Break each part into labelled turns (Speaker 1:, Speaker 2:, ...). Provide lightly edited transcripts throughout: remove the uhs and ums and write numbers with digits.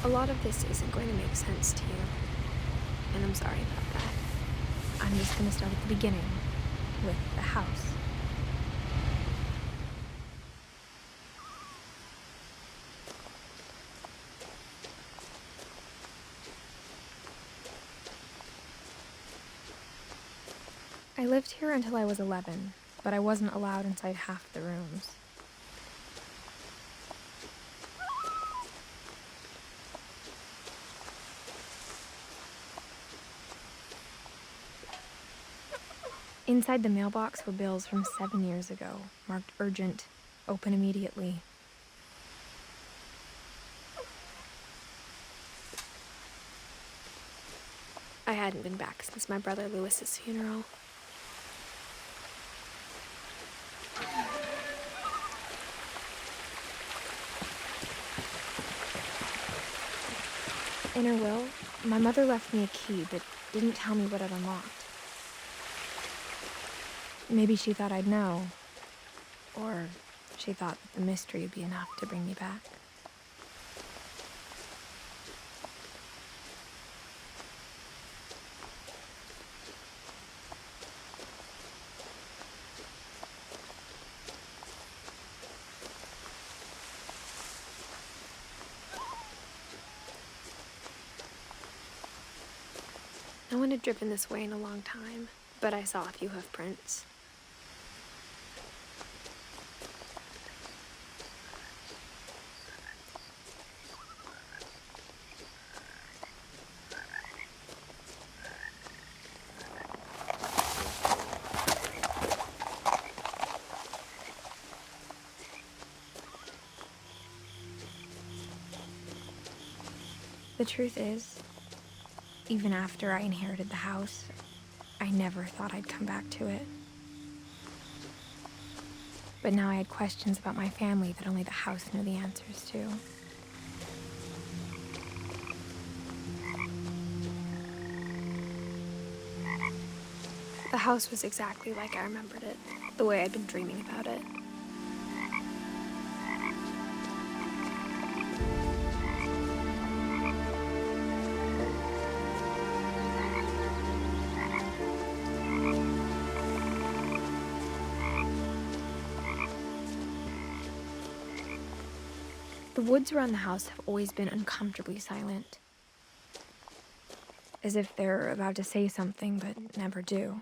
Speaker 1: A lot of this isn't going to make sense to you, and I'm sorry about that. I'm just going to start at the beginning, with the house. I lived here until I was 11, but I wasn't allowed inside half the rooms. Inside the mailbox were bills from 7 years ago, marked urgent, open immediately. I hadn't been back since my brother Lewis's funeral. In her will, my mother left me a key but didn't tell me what it unlocked. Maybe she thought I'd know, or she thought that the mystery would be enough to bring me back. No one had driven this way in a long time, but I saw a few hoof prints. The truth is, even after I inherited the house, I never thought I'd come back to it. But now I had questions about my family that only the house knew the answers to. The house was exactly like I remembered it, the way I'd been dreaming about it. The woods around the house have always been uncomfortably silent, as if they're about to say something but never do.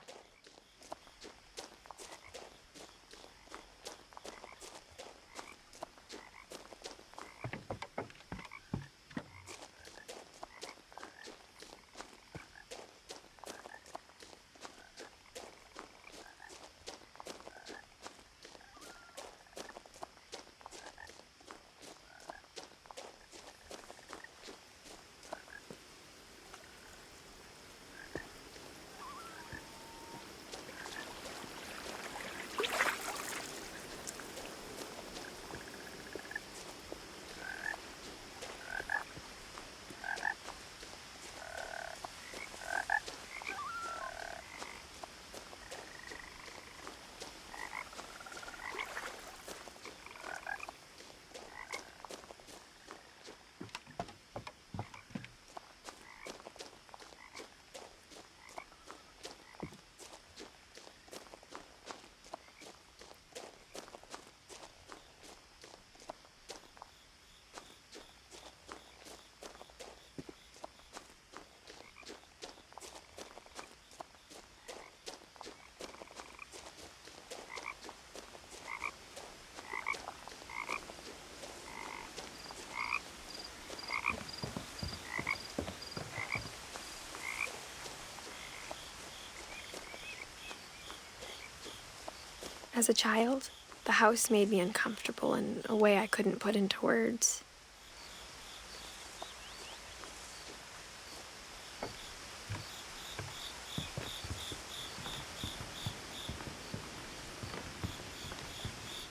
Speaker 1: As a child, the house made me uncomfortable in a way I couldn't put into words.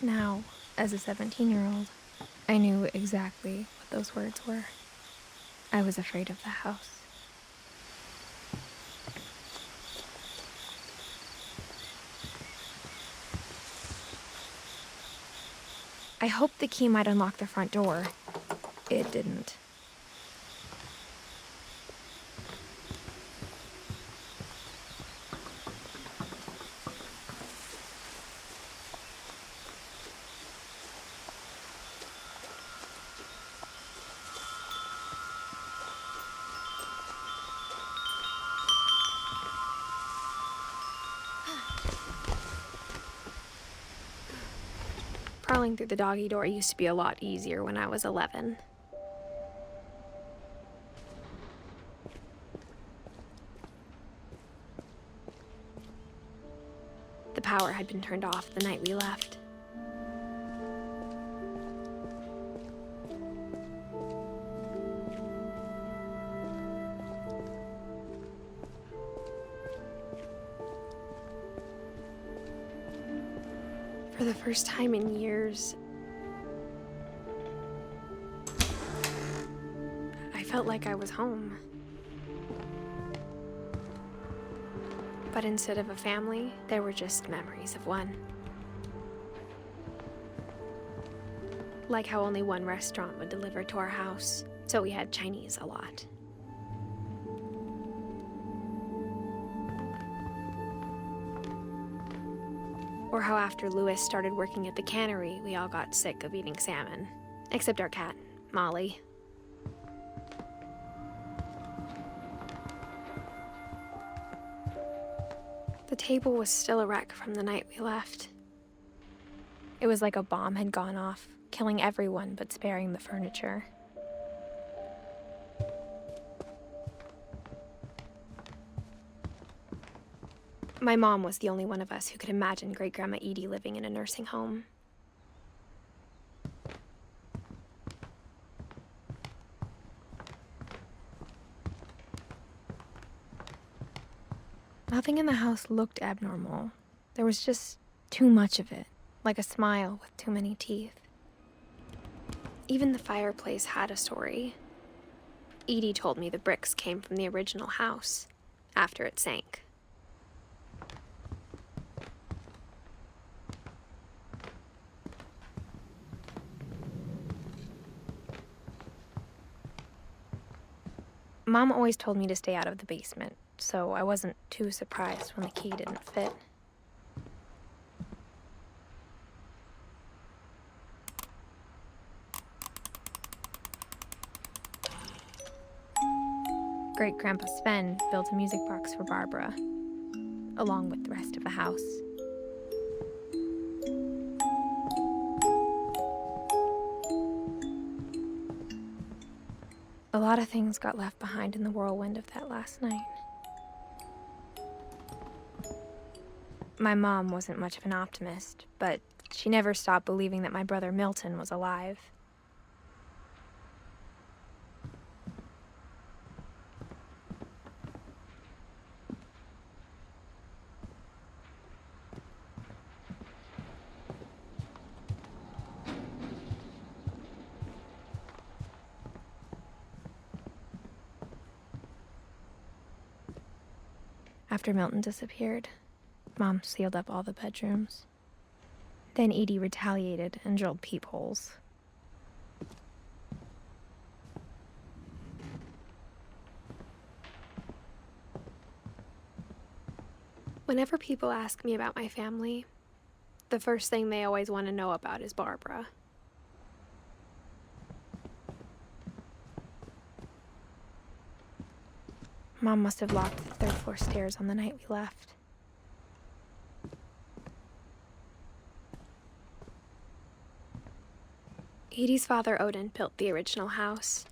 Speaker 1: Now, as a 17-year-old, I knew exactly what those words were. I was afraid of the house. I hoped the key might unlock the front door. It didn't. Crawling through the doggy door used to be a lot easier when I was 11. The power had been turned off the night we left. For the first time in years, I felt like I was home. But instead of a family, there were just memories of one. Like how only one restaurant would deliver to our house, so we had Chinese a lot. Or how after Louis started working at the cannery, we all got sick of eating salmon. Except our cat, Molly. The table was still a wreck from the night we left. It was like a bomb had gone off, killing everyone but sparing the furniture. My mom was the only one of us who could imagine Great-Grandma Edie living in a nursing home. Nothing in the house looked abnormal. There was just too much of it, like a smile with too many teeth. Even the fireplace had a story. Edie told me the bricks came from the original house, after it sank. Mom always told me to stay out of the basement, so I wasn't too surprised when the key didn't fit. Great-Grandpa Sven built a music box for Barbara, along with the rest of the house. A lot of things got left behind in the whirlwind of that last night. My mom wasn't much of an optimist, but she never stopped believing that my brother Milton was alive. After Milton disappeared, Mom sealed up all the bedrooms. Then Edie retaliated and drilled peepholes. Whenever people ask me about my family, the first thing they always want to know about is Barbara. Mom must have locked the third-floor stairs on the night we left. Edie's father, Odin, built the original house.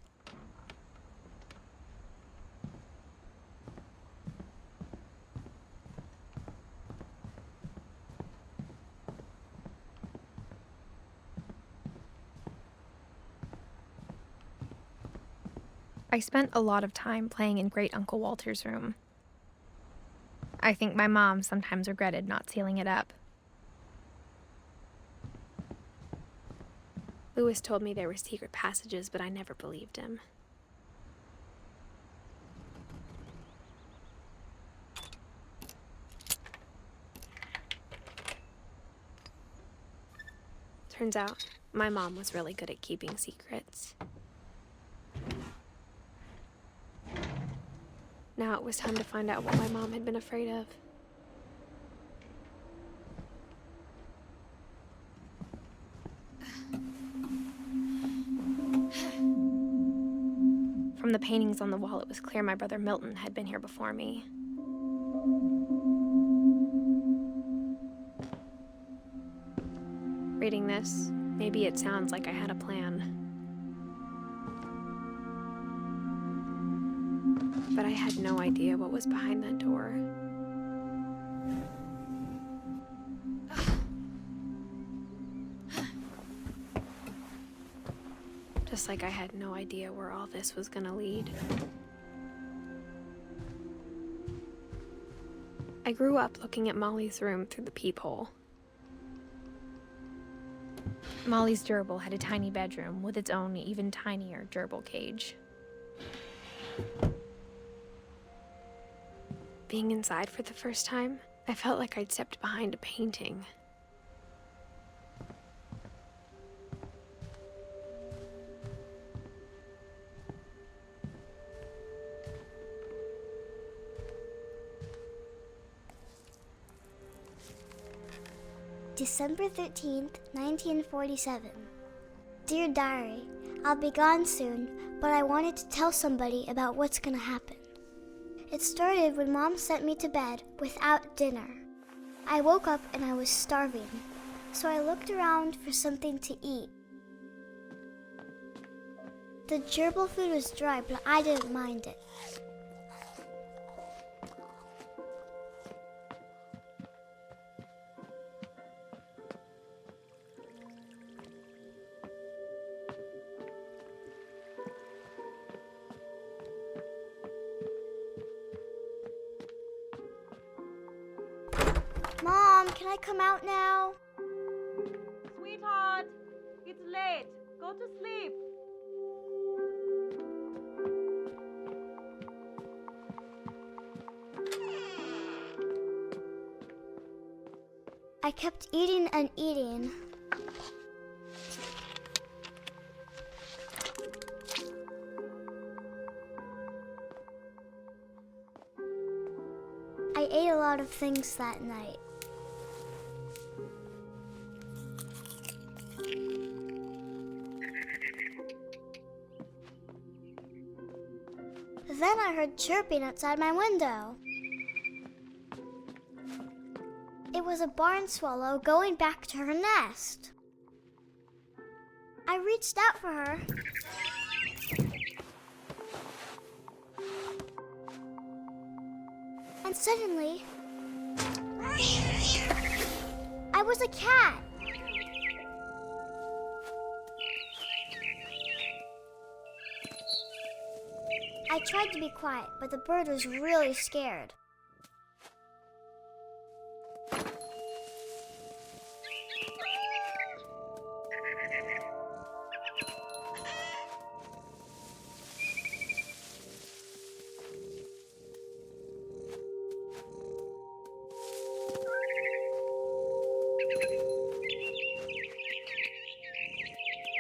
Speaker 1: I spent a lot of time playing in Great Uncle Walter's room. I think my mom sometimes regretted not sealing it up. Lewis told me there were secret passages, but I never believed him. Turns out, my mom was really good at keeping secrets. Now it was time to find out what my mom had been afraid of. From the paintings on the wall, it was clear my brother Milton had been here before me. Reading this, maybe it sounds like I had a plan. But I had no idea what was behind that door. Just like I had no idea where all this was gonna lead. I grew up looking at Molly's room through the peephole. Molly's gerbil had a tiny bedroom with its own even tinier gerbil cage. Being inside for the first time, I felt like I'd stepped behind a painting.
Speaker 2: December 13th, 1947. Dear Diary, I'll be gone soon, but I wanted to tell somebody about what's gonna happen. It started when Mom sent me to bed without dinner. I woke up and I was starving, so I looked around for something to eat. The gerbil food was dry, but I didn't mind it. Mom, can I come out now?
Speaker 3: Sweetheart, it's late. Go to sleep.
Speaker 2: I kept eating and eating. I ate a lot of things that night. Then I heard chirping outside my window. It was a barn swallow going back to her nest. I reached out for her. And suddenly, I was a cat. I tried to be quiet, but the bird was really scared.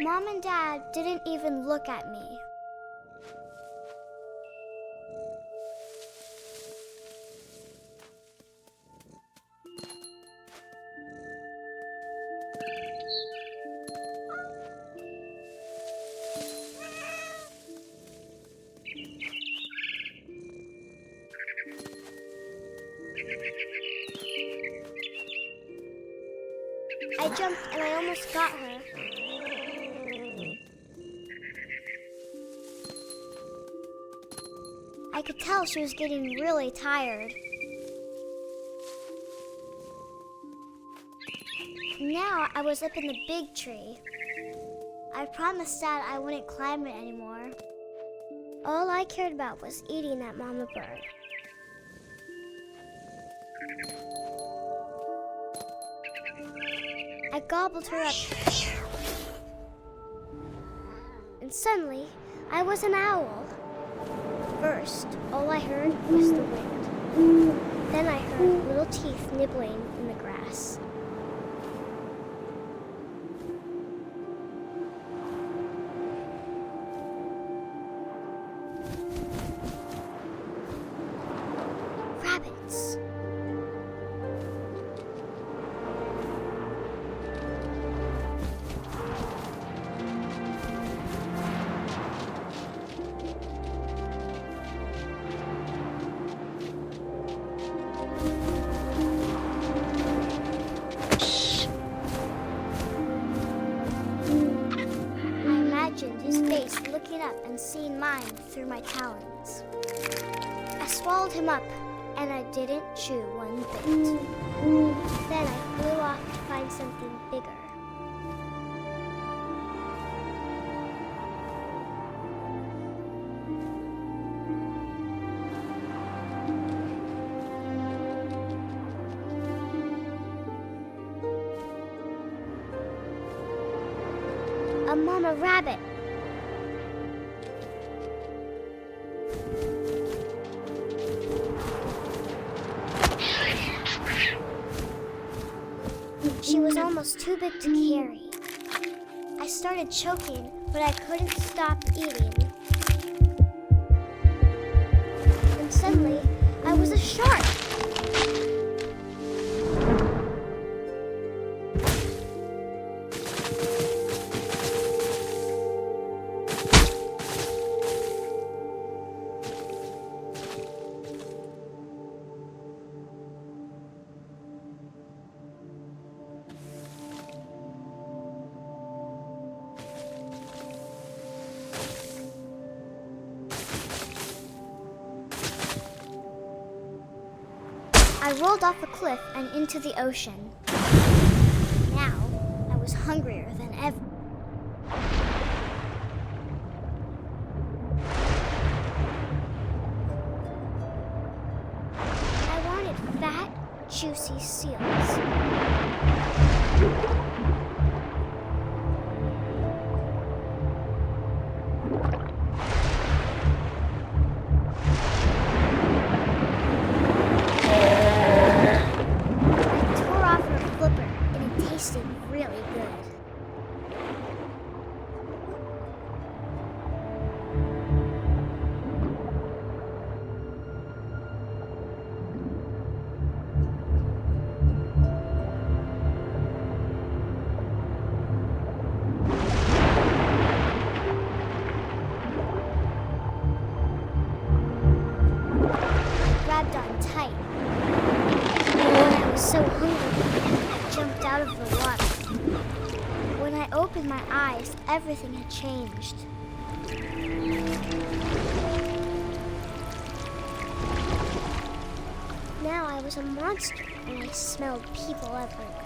Speaker 2: Mom and Dad didn't even look at me. I jumped and I almost got her. I could tell she was getting really tired. Now I was up in the big tree. I promised Dad I wouldn't climb it anymore. All I cared about was eating that mama bird. I gobbled her up. Suddenly, I was an owl. First, all I heard was the wind. Then I heard little teeth nibbling in the grass. Rabbits. His face looking up and seeing mine through my talons. I swallowed him up, and I didn't chew one bit. Then I flew off to find something bigger. A mama rabbit. She was almost too big to carry. I started choking, but I couldn't stop eating. And suddenly, I was a shark. I rolled off a cliff and into the ocean. Now, I was hungrier than ever. I wanted fat, juicy seals. So hungry, I jumped out of the water. When I opened my eyes, everything had changed. Now I was a monster, and I smelled people everywhere.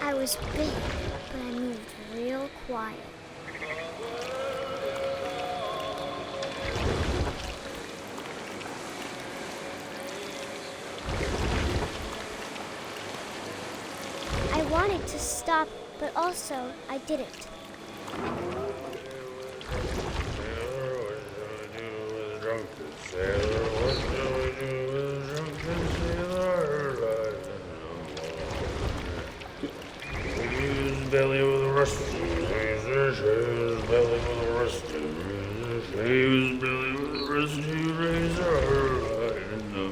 Speaker 2: I was big, but I moved real quiet. I wanted to stop, but also I didn't.
Speaker 4: Belly with a rusty razor, his belly with a rusty razor, his belly with a rusty razor, in the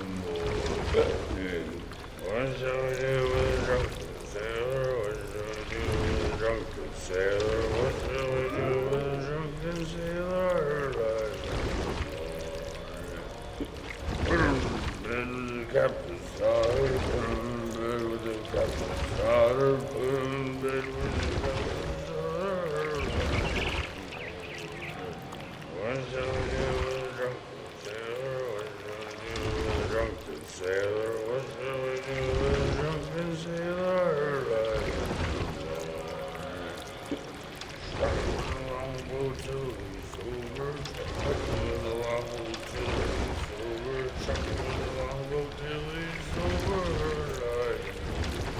Speaker 4: morning. What shall I do with a drunken sailor? What shall I do with a drunken sailor? What shall I do with a drunken sailor? Put him in bed with the captain's daughter, put him in bed with the captain's daughter, put him in bed with the what shall we do with a drunken sailor? sailor, what shall we do with a drunken sailor? Stuck with a longboat till he's sober, stuck with a longboat till he's sober, stuck with a longboat till he's sober.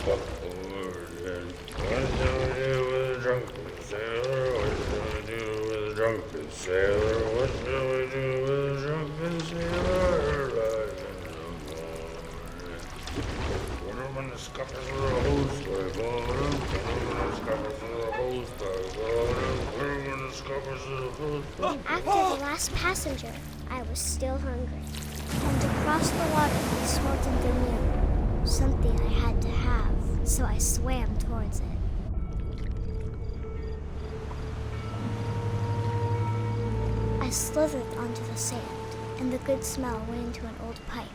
Speaker 4: What shall we do with a drunken sailor? What shall we do with a drunken sailor? What shall we do with a drunken sailor? Put him in the scuppers of the hose, I got him. Put him in the scuppers of the hose, I got him. Put him in the scuppers of the hose.
Speaker 2: After the last passenger, I was still hungry. And across the water, I smelt something new. Something I had to have, so I swam towards it. I slithered onto the sand, and the good smell went into an old pipe.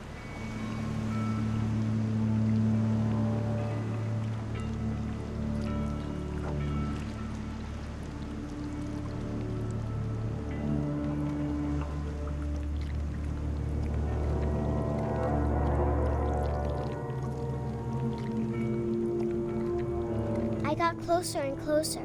Speaker 2: I got closer and closer.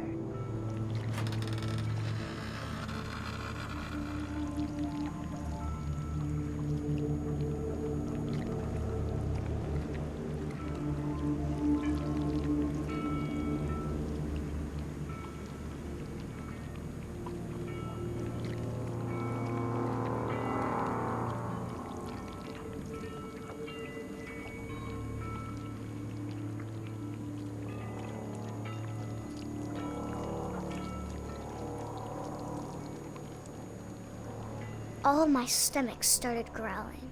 Speaker 2: All of my stomach started growling.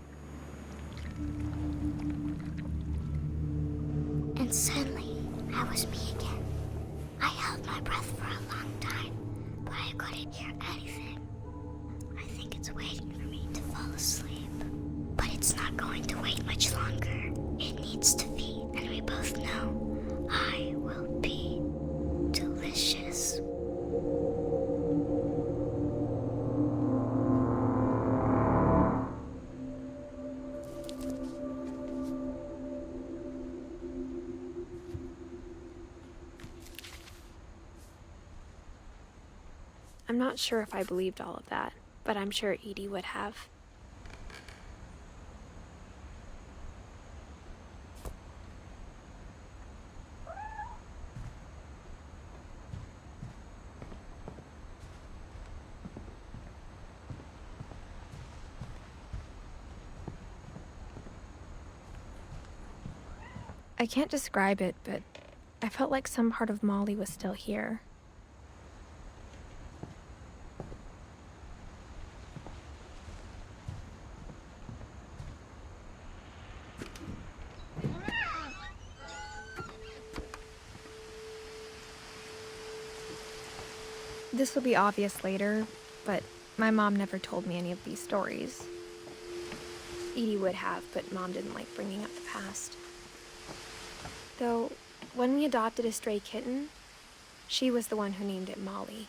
Speaker 2: And suddenly, I was me again. I held my breath for a long time, but I couldn't hear anything. I think it's waiting for me to fall asleep. But it's not going to wait much longer. It needs to feed, and we both know I will be delicious.
Speaker 1: I'm not sure if I believed all of that, but I'm sure Edie would have. I can't describe it, but I felt like some part of Molly was still here. This will be obvious later, but my mom never told me any of these stories. Edie would have, but Mom didn't like bringing up the past. Though, when we adopted a stray kitten, she was the one who named it Molly.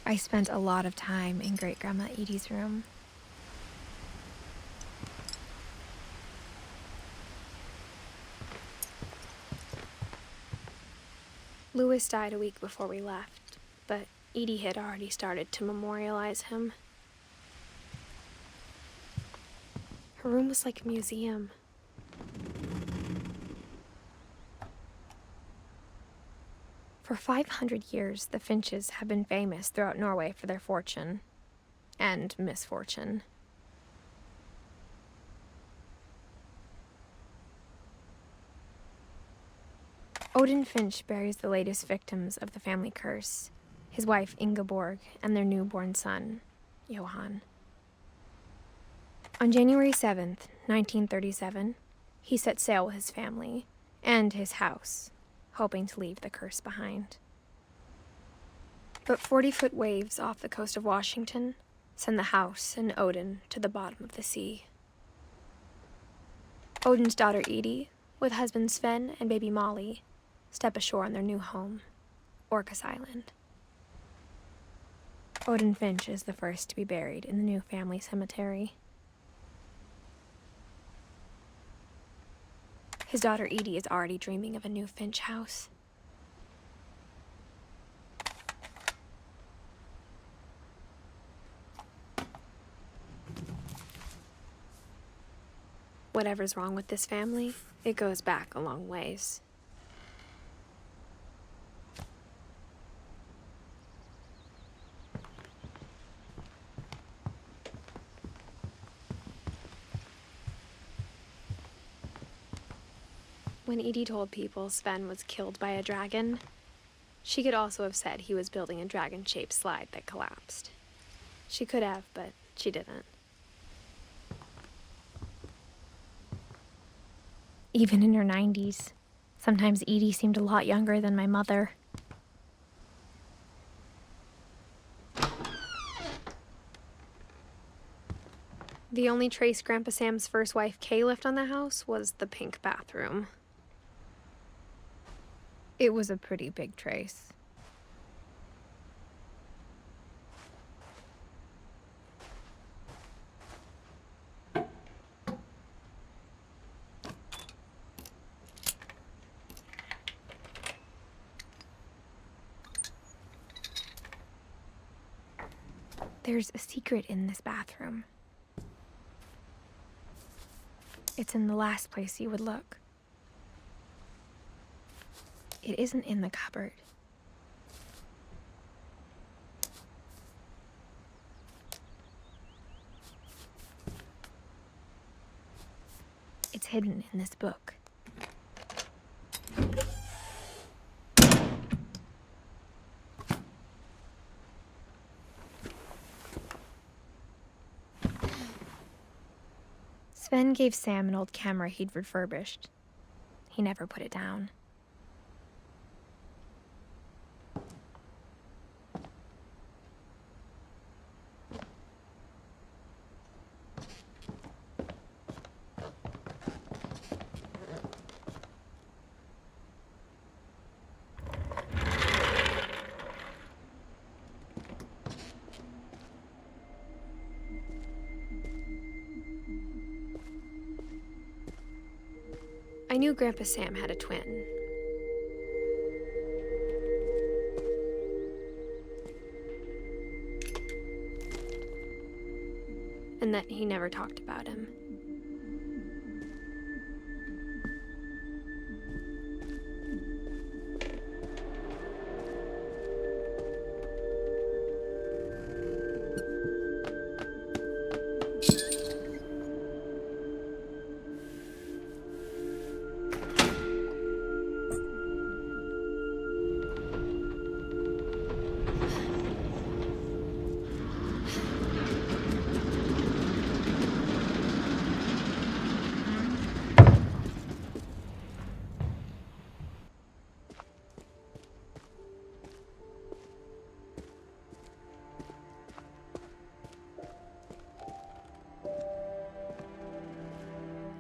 Speaker 1: I spent a lot of time in Great-Grandma Edie's room. Louis died a week before we left, but Edie had already started to memorialize him. Her room was like a museum. For 500 years, the Finches have been famous throughout Norway for their fortune and misfortune. Odin Finch buries the latest victims of the family curse, his wife Ingeborg and their newborn son, Johan. On January 7th, 1937, he set sail with his family and his house, hoping to leave the curse behind. But 40-foot waves off the coast of Washington send the house and Odin to the bottom of the sea. Odin's daughter Edie, with husband Sven and baby Molly, step ashore on their new home, Orcas Island. Odin Finch is the first to be buried in the new family cemetery. His daughter Edith is already dreaming of a new Finch house. Whatever's wrong with this family, it goes back a long ways. When Edie told people Sven was killed by a dragon, she could also have said he was building a dragon-shaped slide that collapsed. She could have, but she didn't. Even in her 90s, sometimes Edie seemed a lot younger than my mother. The only trace Grandpa Sam's first wife Kay left on the house was the pink bathroom. It was a pretty big trace. There's a secret in this bathroom. It's in the last place you would look. It isn't in the cupboard. It's hidden in this book. Sven gave Sam an old camera he'd refurbished. He never put it down. I knew Grandpa Sam had a twin. And that he never talked about him.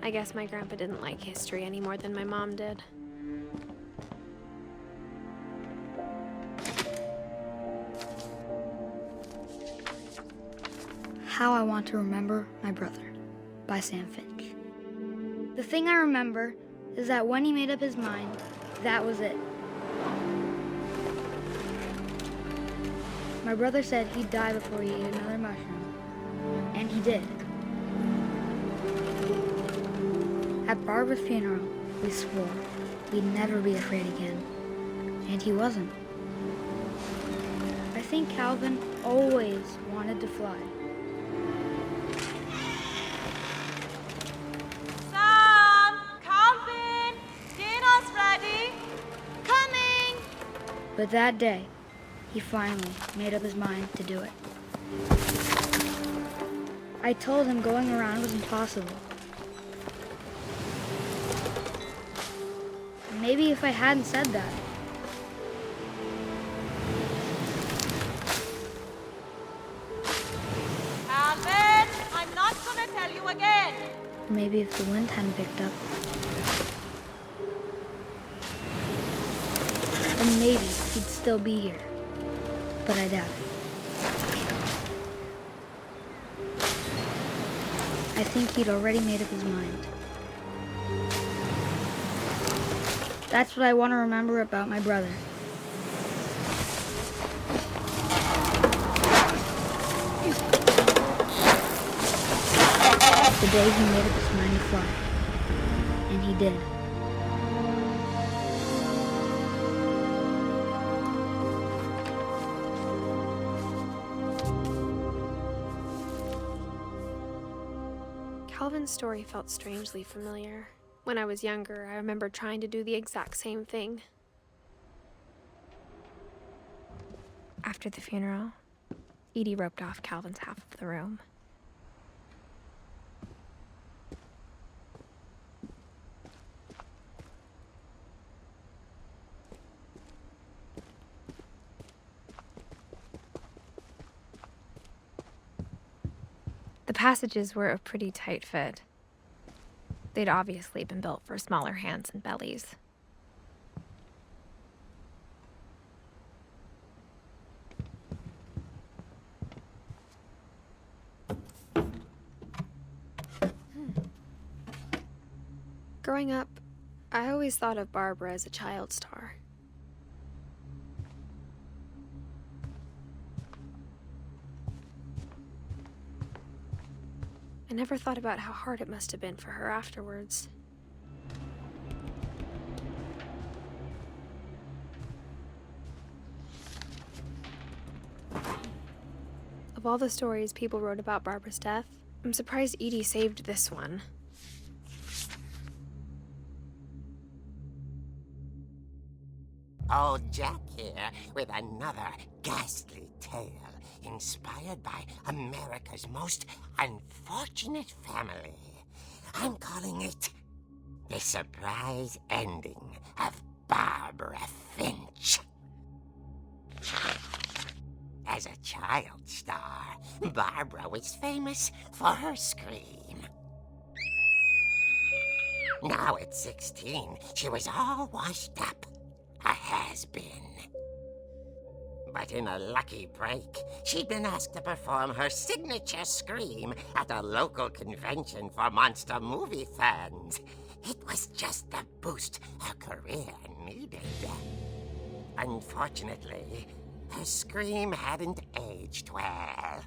Speaker 1: I guess my grandpa didn't like history any more than my mom did.
Speaker 5: How I Want to Remember My Brother by Sam Finch. The thing I remember is that when he made up his mind, that was it. My brother said he'd die before he ate another mushroom, and he did. At Barbara's funeral, we swore we'd never be afraid again, and he wasn't. I think Calvin always wanted to fly.
Speaker 3: Sam! Calvin! Dinner's ready! Coming!
Speaker 5: But that day, he finally made up his mind to do it. I told him going around was impossible. Maybe if I hadn't said that.
Speaker 3: Calvin, I'm not gonna tell you again.
Speaker 5: Maybe if the wind hadn't picked up. And maybe he'd still be here. But I doubt it. I think he'd already made up his mind. That's what I want to remember about my brother. The day he made up his mind to fly. And he did.
Speaker 1: Calvin's story felt strangely familiar. When I was younger, I remember trying to do the exact same thing. After the funeral, Edie roped off Calvin's half of the room. The passages were a pretty tight fit. They'd obviously been built for smaller hands and bellies. Growing up, I always thought of Barbara as a child star. I never thought about how hard it must have been for her afterwards. Of all the stories people wrote about Barbara's death, I'm surprised Edie saved this one.
Speaker 6: Old Jack here with another ghastly tale inspired by America's most unfortunate family. I'm calling it The Surprise Ending of Barbara Finch. As a child star, Barbara was famous for her scream. Now at 16, she was all washed up. A has-been. But in a lucky break, she'd been asked to perform her signature scream at a local convention for monster movie fans. It was just the boost her career needed. Unfortunately, her scream hadn't aged well.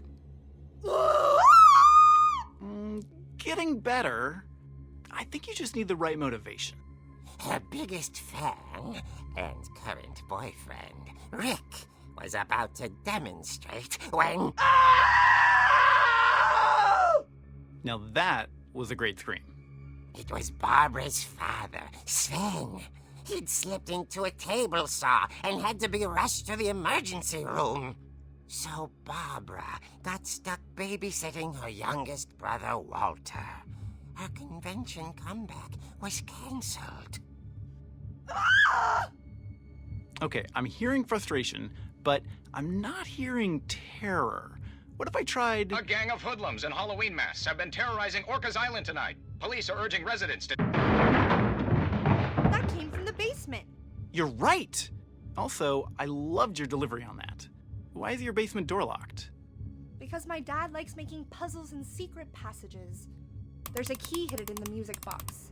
Speaker 7: Getting better. I think you just need the right motivation.
Speaker 6: Her biggest fan and current boyfriend, Rick, was about to demonstrate when...
Speaker 7: Now that was a great scream.
Speaker 6: It was Barbara's father, Sven. He'd slipped into a table saw and had to be rushed to the emergency room. So Barbara got stuck babysitting her youngest brother, Walter. Her convention comeback was cancelled.
Speaker 7: Okay, I'm hearing frustration, but I'm not hearing terror. What if I tried...
Speaker 8: A gang of hoodlums in Halloween masks have been terrorizing Orca's Island tonight. Police are urging residents to...
Speaker 3: That came from the basement.
Speaker 7: You're right! Also, I loved your delivery on that. Why is your basement door locked?
Speaker 3: Because my dad likes making puzzles and secret passages. There's a key hidden in the music box.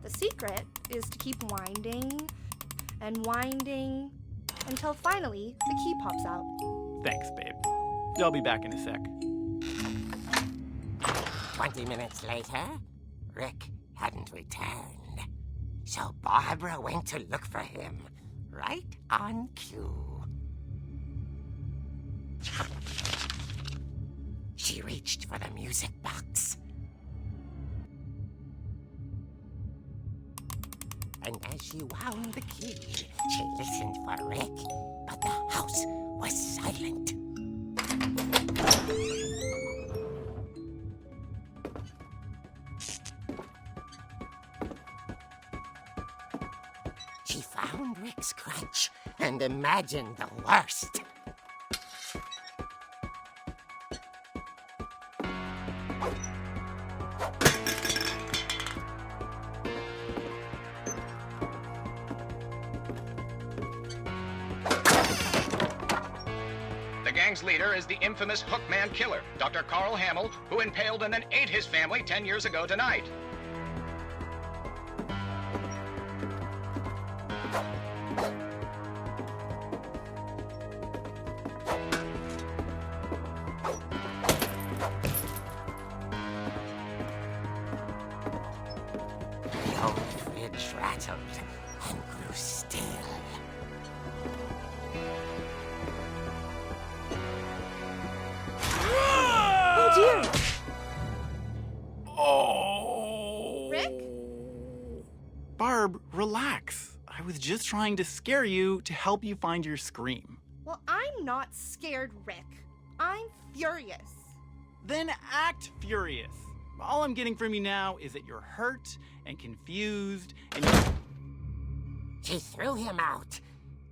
Speaker 3: The secret is to keep winding and winding until finally the key pops out.
Speaker 7: Thanks, babe. I'll be back in a sec.
Speaker 6: 20 minutes later, Rick hadn't returned. So Barbara went to look for him, right on cue. She reached for the music box. And as she wound the key, she listened for Rick, but the house was silent. She found Rick's crutch and imagined the worst.
Speaker 8: The gang's leader is the infamous Hookman killer, Dr. Carl Hamill, who impaled and then ate his family 10 years ago tonight.
Speaker 6: The old fridge rattled and grew still.
Speaker 1: Oh dear!
Speaker 7: Oh!
Speaker 3: Rick?
Speaker 7: Barb, relax. I was just trying to scare you to help you find your scream.
Speaker 3: Well, I'm not scared, Rick. I'm furious.
Speaker 7: Then act furious. All I'm getting from you now is that you're hurt and confused and
Speaker 6: She threw him out,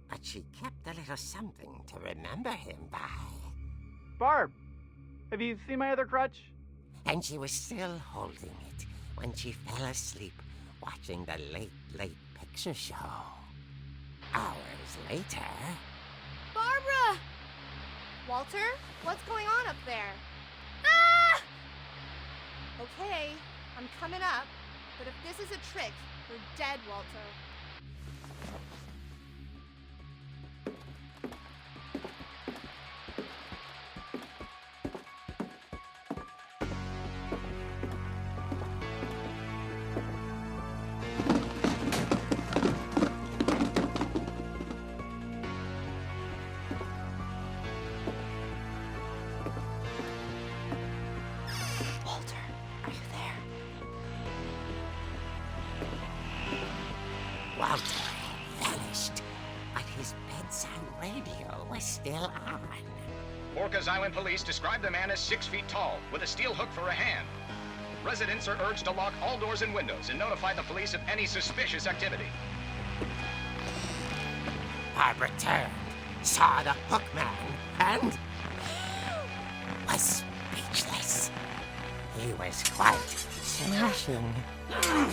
Speaker 6: but she kept a little something to remember him by.
Speaker 7: Barb, have you seen my other crutch?
Speaker 6: And she was still holding it when she fell asleep watching the late picture show. Hours later...
Speaker 3: Barbara! Walter, what's going on up there? Ah! Okay, I'm coming up, but if this is a trick, you're dead, Walter.
Speaker 1: Walter, are you there?
Speaker 6: Walter had vanished, but his bedside radio was still on.
Speaker 8: Orcas Island police describe the man as 6 feet tall, with a steel hook for a hand. Residents are urged to lock all doors and windows and notify the police of any suspicious activity.
Speaker 6: Barbara turned, saw the hook man, and was speechless. He was quite smashing. And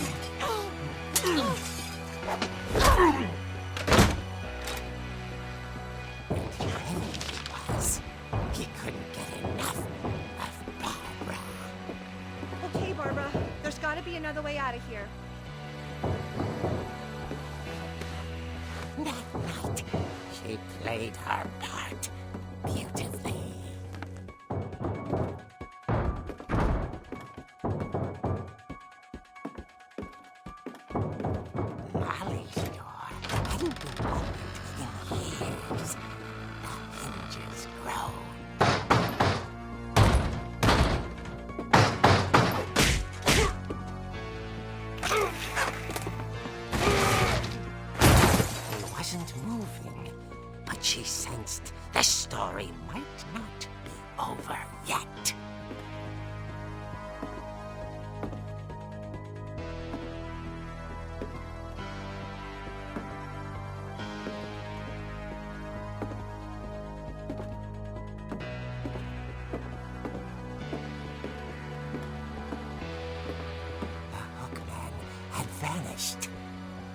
Speaker 6: here he was. He couldn't get enough of Barbara.
Speaker 3: Okay, Barbara, there's gotta be another way out of here.
Speaker 6: That night, she played her part beautifully. Molly's door hadn't been opened in years. The hinges groaned. He wasn't moving, but she sensed the story might not be over yet. The hookman had vanished.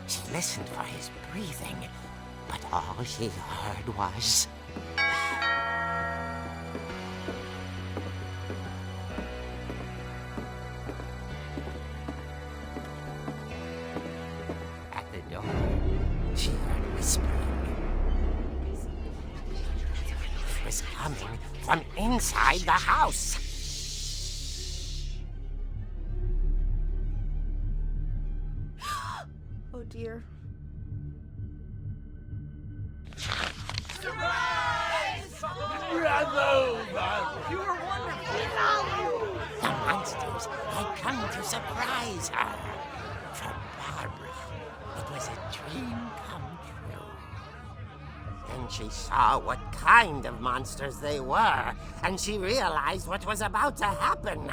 Speaker 6: She listened for his breathing, but all she heard was... At the door, she heard whispering. It was coming from inside the house.
Speaker 3: Oh dear.
Speaker 6: The monsters had come to surprise her. For Barbara, it was a dream come true. Then she saw what kind of monsters they were, and she realized what was about to happen.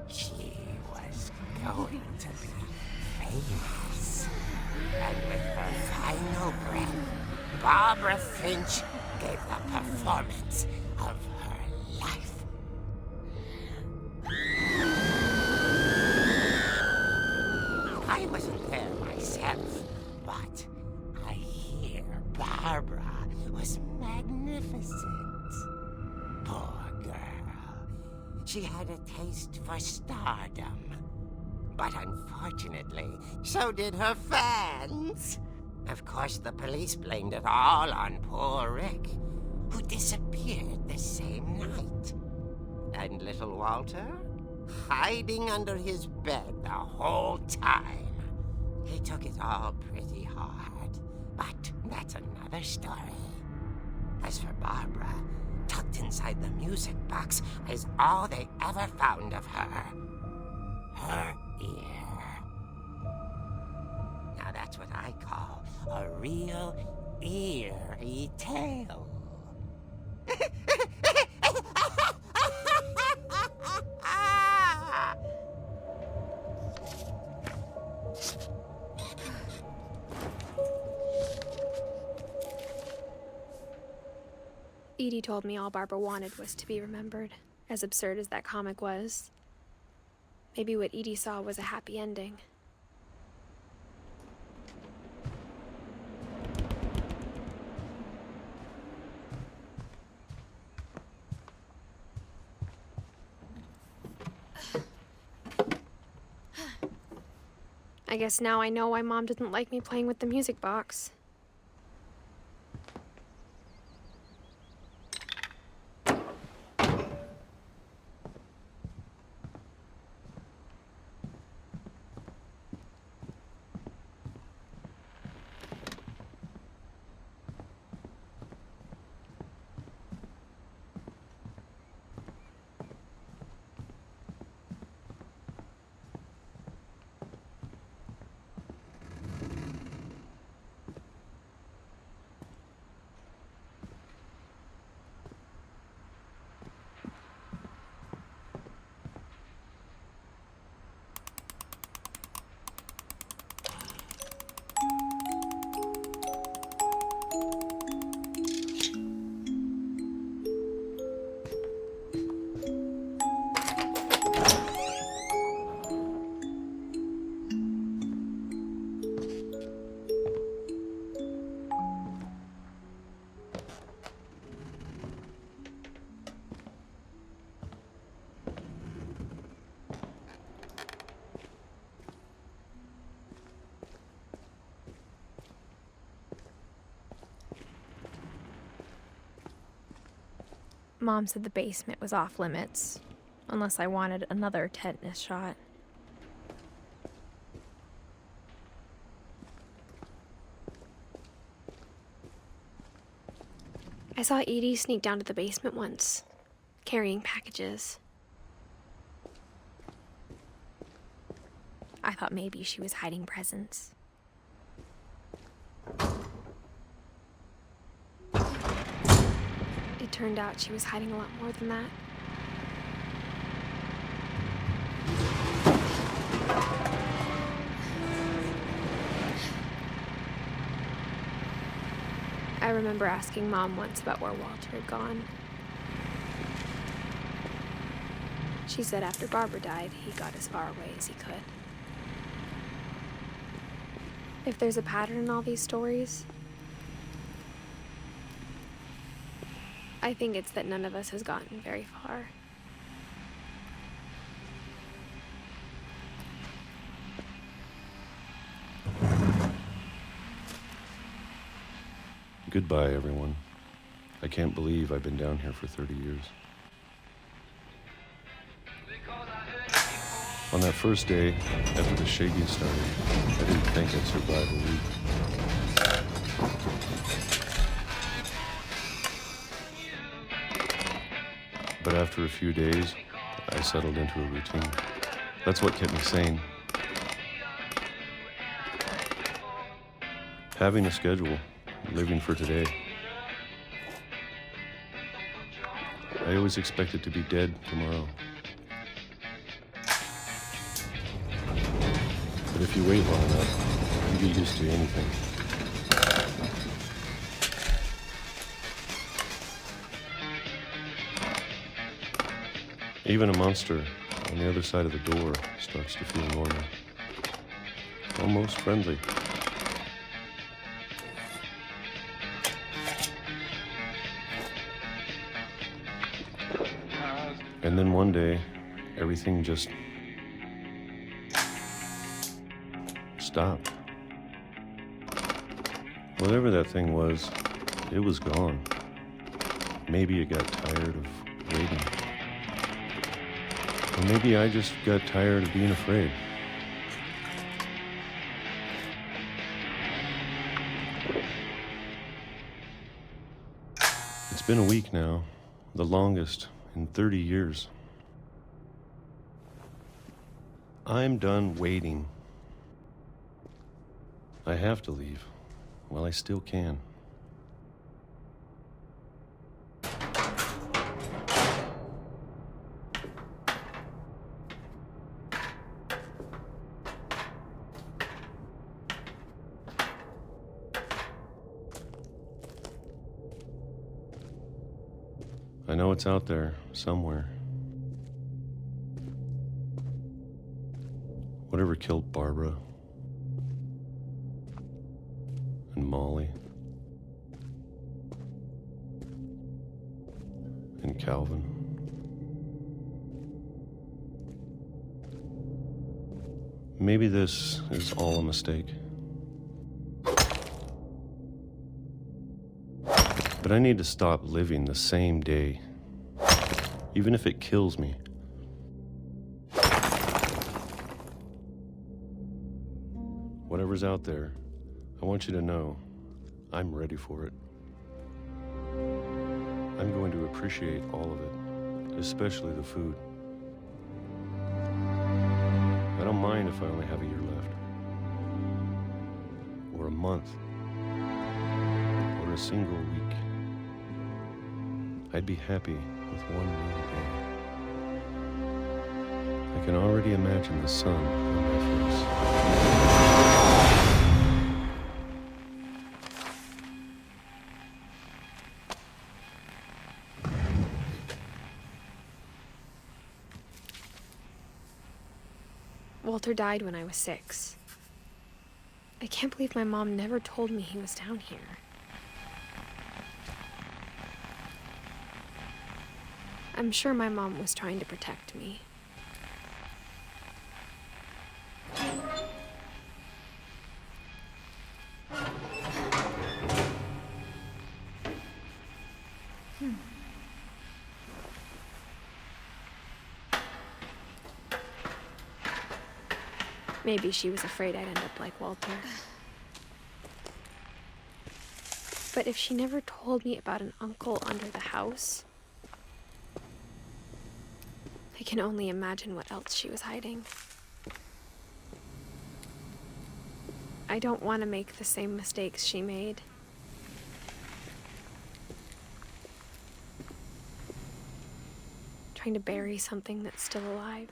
Speaker 6: She was going to be famous. And with her final breath, Barbara Finch gave the performance of her life. I wasn't there myself, but I hear Barbara was magnificent. she had a taste for stardom. But unfortunately, so did her fans. Of course, the police blamed it all on poor Rick, who disappeared the same night. And little Walter? Hiding under his bed the whole time. He took it all pretty hard, but that's another story. As for Barbara, tucked inside the music box is all they ever found of her. Her ear. Now that's what I call a real eerie tale.
Speaker 1: Edie told me all Barbara wanted was to be remembered, as absurd as that comic was. Maybe what Edie saw was a happy ending. I guess now I know why Mom didn't like me playing with the music box. Mom said the basement was off limits, unless I wanted another tetanus shot. I saw Edie sneak down to the basement once, carrying packages. I thought maybe she was hiding presents. It turned out she was hiding a lot more than that. I remember asking Mom once about where Walter had gone. She said after Barbara died, he got as far away as he could. If there's a pattern in all these stories, I think it's that none of us has gotten very far.
Speaker 9: Goodbye, everyone. I can't believe I've been down here for 30 years. On that first day, after the shaking started, I didn't think I'd survive a week. But after a few days, I settled into a routine. That's what kept me sane. Having a schedule, living for today. I always expected to be dead tomorrow. But if you wait long enough, you get used to anything. Even a monster on the other side of the door starts to feel normal. Almost friendly. And then one day, everything just stopped. Whatever that thing was, it was gone. Maybe it got tired of waiting. Or maybe I just got tired of being afraid. It's been a week now, the longest in 30 years. I'm done waiting. I have to leave while I still can. I know it's out there somewhere. Whatever killed Barbara and Molly and Calvin. Maybe this is all a mistake. But I need to stop living the same day, even if it kills me. Whatever's out there, I want you to know I'm ready for it. I'm going to appreciate all of it, especially the food. I don't mind if I only have a year left, or a month, or a single week. I'd be happy with one more day. I can already imagine the sun on my face.
Speaker 1: Walter died when I was 6. I can't believe my mom never told me he was down here. I'm sure my mom was trying to protect me. Maybe she was afraid I'd end up like Walter. But if she never told me about an uncle under the house, I can only imagine what else she was hiding. I don't want to make the same mistakes she made. Trying to bury something that's still alive.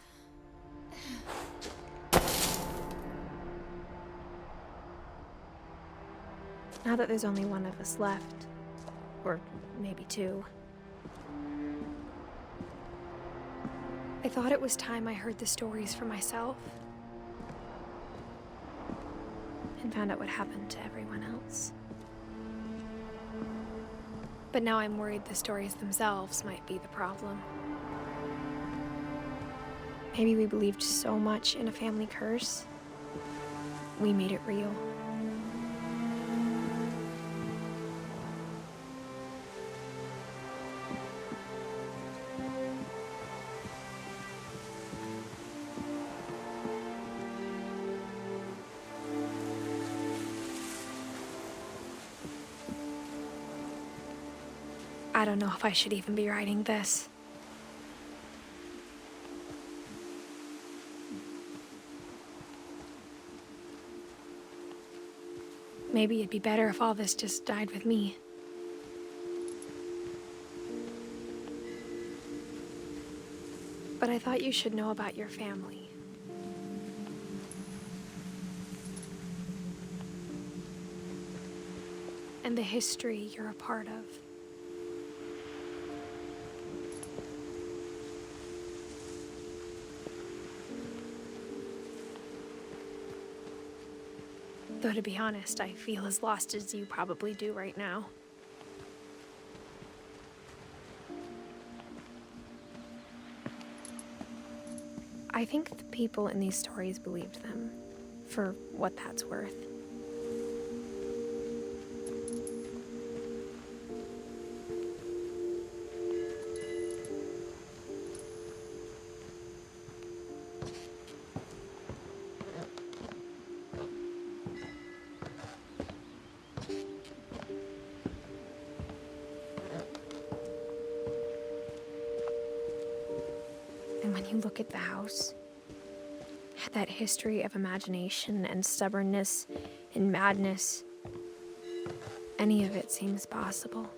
Speaker 1: Now that there's only one of us left, or maybe 2, I thought it was time I heard the stories for myself and found out what happened to everyone else. But now I'm worried the stories themselves might be the problem. Maybe we believed so much in a family curse, we made it real. I don't know if I should even be writing this. Maybe it'd be better if all this just died with me. But I thought you should know about your family. And the history you're a part of. Though to be honest, I feel as lost as you probably do right now. I think the people in these stories believed them, for what that's worth. And when you look at the house, that history of imagination and stubbornness and madness, any of it seems possible.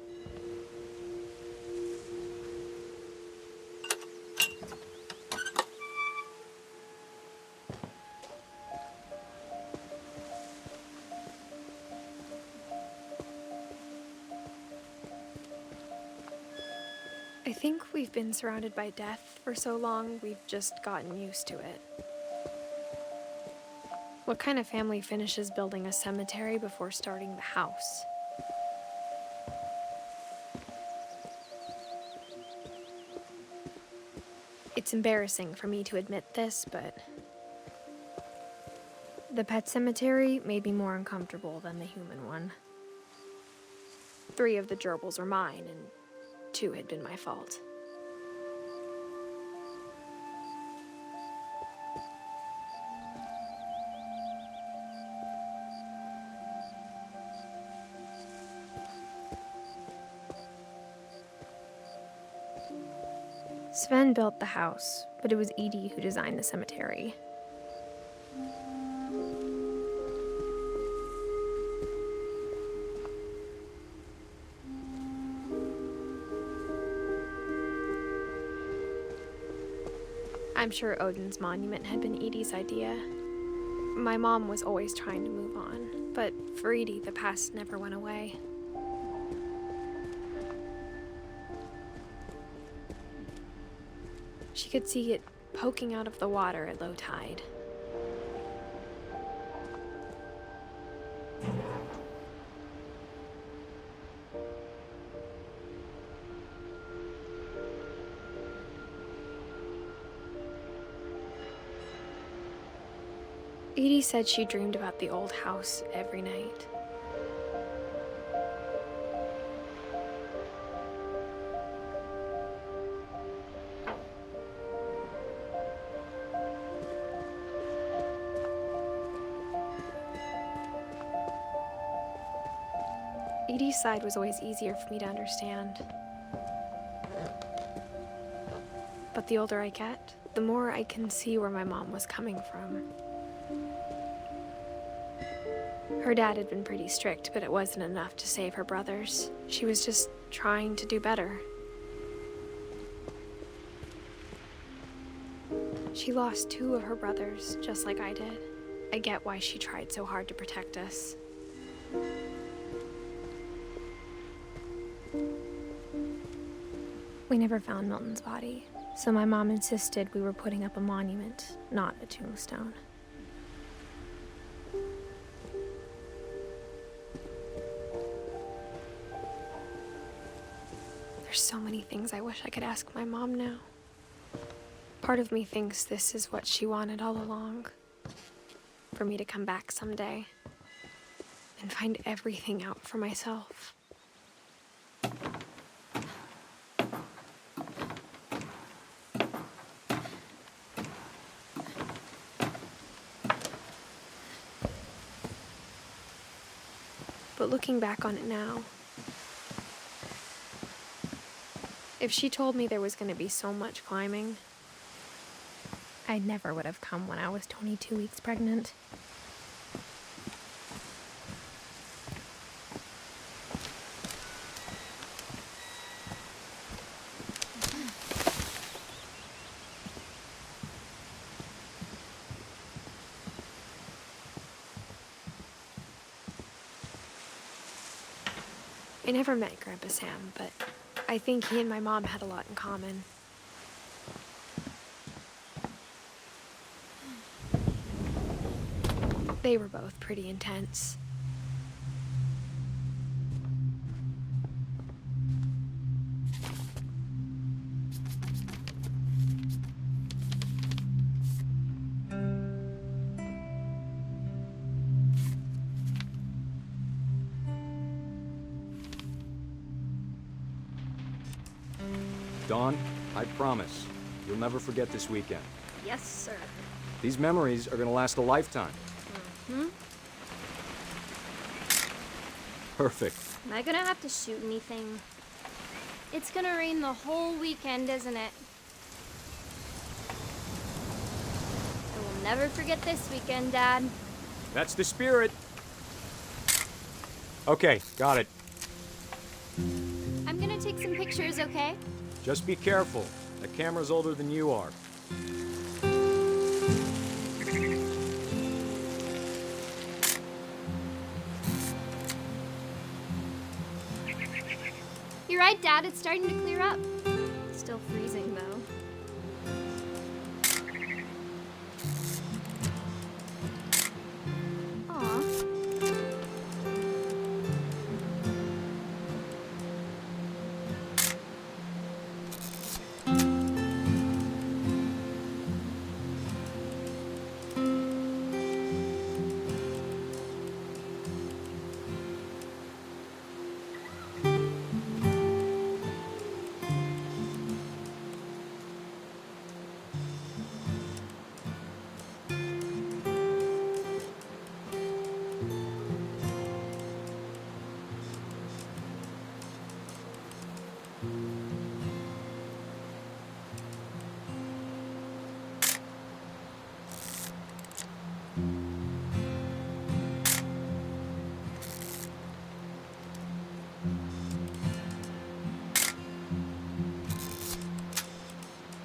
Speaker 1: I think we've been surrounded by death for so long, we've just gotten used to it. What kind of family finishes building a cemetery before starting the house? It's embarrassing for me to admit this, but the pet cemetery made me more uncomfortable than the human one. 3 of the gerbils were mine, and 2 had been my fault. Sven built the house, but it was Edith who designed the cemetery. I'm sure Odin's monument had been Edith's idea. My mom was always trying to move on, but for Edith, the past never went away. She could see it poking out of the water at low tide. Edith said she dreamed about the old house every night. Edith's side was always easier for me to understand. But the older I get, the more I can see where my mom was coming from. Her dad had been pretty strict, but it wasn't enough to save her brothers. She was just trying to do better. She lost 2 of her brothers, just like I did. I get why she tried so hard to protect us. We never found Milton's body, so my mom insisted we were putting up a monument, not a tombstone. There's so many things I wish I could ask my mom now. Part of me thinks this is what she wanted all along. For me to come back someday and find everything out for myself. But looking back on it now, if she told me there was going to be so much climbing, I never would have come when I was 22 weeks pregnant. I never met Grandpa Sam, but I think he and my mom had a lot in common. They were both pretty intense.
Speaker 10: Dawn, I promise, you'll never forget this weekend.
Speaker 1: Yes, sir.
Speaker 10: These memories are gonna last a lifetime.
Speaker 1: Hmm?
Speaker 10: Perfect.
Speaker 1: Am I gonna have to shoot anything? It's gonna rain the whole weekend, isn't it? I will never forget this weekend, Dad.
Speaker 10: That's the spirit. Okay, got it.
Speaker 1: I'm gonna take some pictures, okay?
Speaker 10: Just be careful. The camera's older than you are.
Speaker 1: You're right, Dad. It's starting to clear up. Still freezing, though. Aw.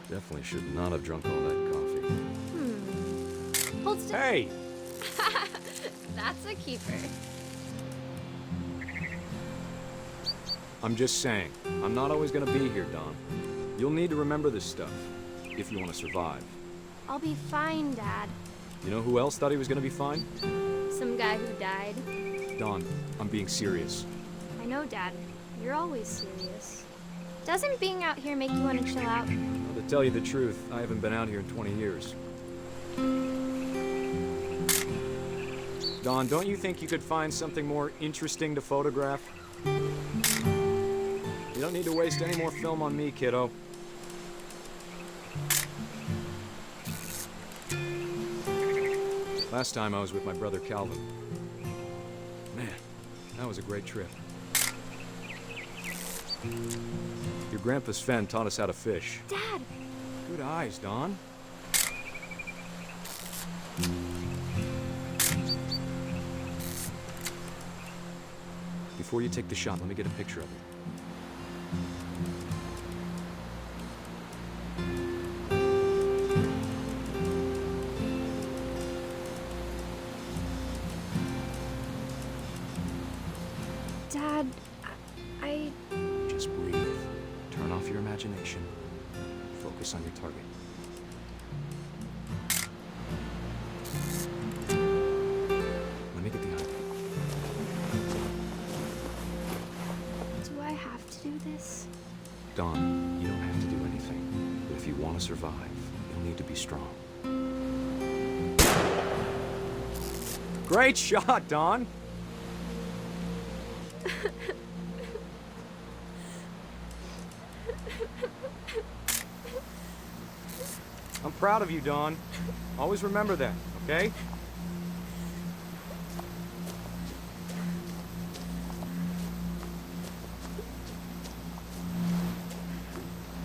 Speaker 9: Definitely should not have drunk all that coffee.
Speaker 1: Hold still.
Speaker 10: Hey!
Speaker 1: That's a keeper.
Speaker 10: I'm just saying, I'm not always gonna be here, Don. You'll need to remember this stuff, if you want to survive.
Speaker 1: I'll be fine, Dad.
Speaker 10: You know who else thought he was gonna be fine?
Speaker 1: Some guy who died.
Speaker 10: Don, I'm being serious.
Speaker 1: I know, Dad. You're always serious. Doesn't being out here make you want to chill out?
Speaker 10: Well, to tell you the truth, I haven't been out here in 20 years. Don, don't you think you could find something more interesting to photograph? You don't need to waste any more film on me, kiddo. Last time I was with my brother Calvin. Man, that was a great trip. Your grandpa Sven taught us how to fish.
Speaker 1: Dad!
Speaker 10: Good eyes, Don. Before you take the shot, let me get a picture of it.
Speaker 1: Dad, I...
Speaker 10: Just breathe. Turn off your imagination. Focus on your target. Let me get the eye.
Speaker 1: Do I have to do this?
Speaker 10: Don, you don't have to do anything. But if you want to survive, you'll need to be strong. Great shot, Don! I'm proud of you, Dawn. Always remember that, okay?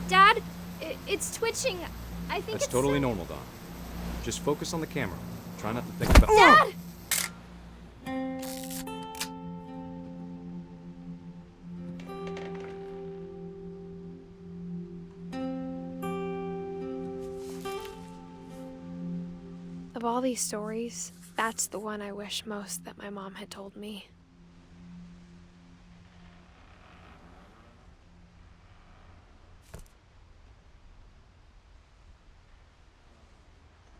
Speaker 1: Dad, it's twitching. I think
Speaker 10: That's
Speaker 1: it's
Speaker 10: totally
Speaker 1: so-
Speaker 10: normal, Dawn. Just focus on the camera. Try not to think about—
Speaker 1: Dad! Of all these stories, that's the one I wish most that my mom had told me.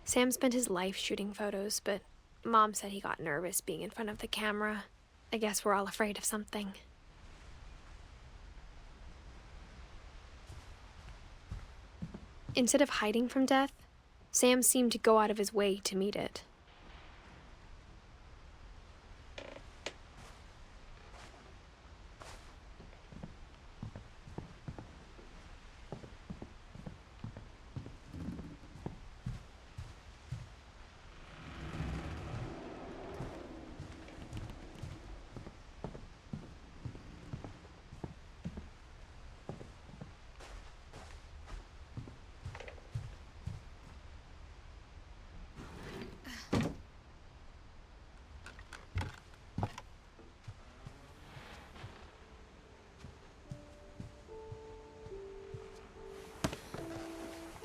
Speaker 1: Sam spent his life shooting photos, but Mom said he got nervous being in front of the camera. I guess we're all afraid of something. Instead of hiding from death, Sam seemed to go out of his way to meet it.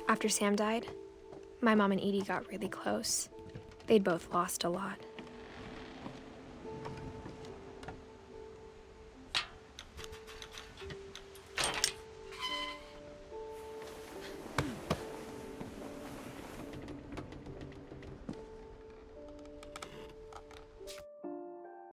Speaker 1: After Sam died, my mom and Edie got really close. They'd both lost a lot.